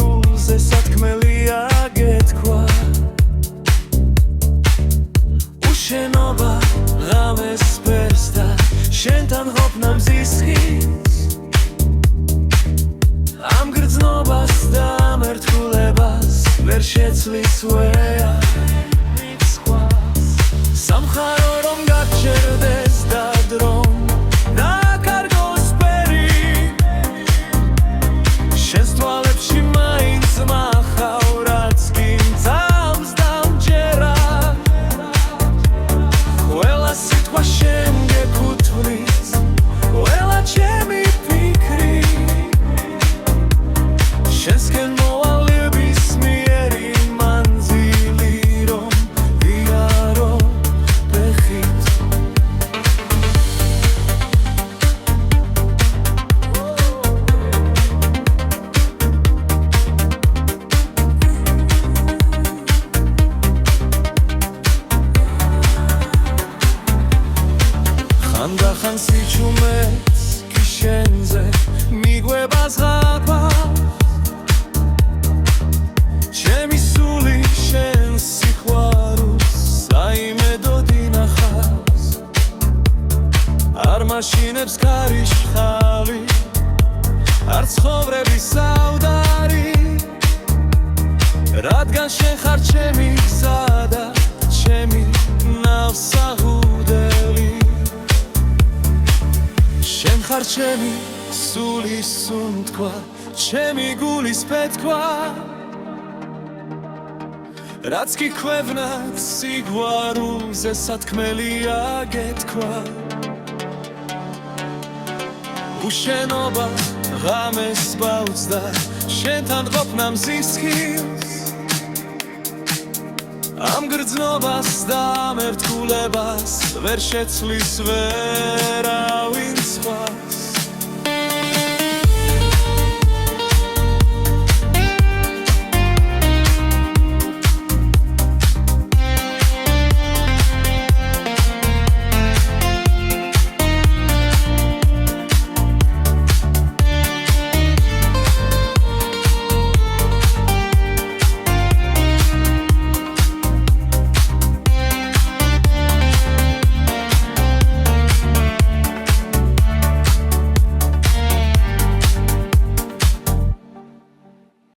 სიყვარულზე სათქმელია გეთქვა უშენობა ღამეს ფერს და შენთან ყოფნა მზის ხის ამ გრძნობას და ამ ერთგულებას ვერ შეცვლის ვერავინ სხვას სამხარო რომ გაჩერდეს და დრომ დაკარგოს ფერი შენს თვალებში მაინც მახავ რაც გინწავს დამჯერა ყველა სიტყვა შენ გეკუთვნის ყველა ჩემი ფიქრი შენსკენ მოვალების მიერი მანძილი რომ ვიარო ბეხით ხანდახან სიჩუმეს გიშენზე მიგვება ზღაპა ჩემი სული შენს სიყვარულს საიმედოდ ინახავს არ მაშინებს ქარიშხალი არ ცხოვრების საუდარი რადგან შენ ხარ ჩემი გზა და ჩემი ნავსაღუდელი შენ ხარ ჩემი სულის სუნთქვა ჩემი გულის პეთქვა რაც გიქვევნათ სიყვარულზე სათქმელია გეთქვა უშენობა ღამეს ბავშვს და შენთან ყოფნა მზის ხილს ამ გრძნობას და ამ ერთგულებას ვერ შეცვლის ვერავინ სხვას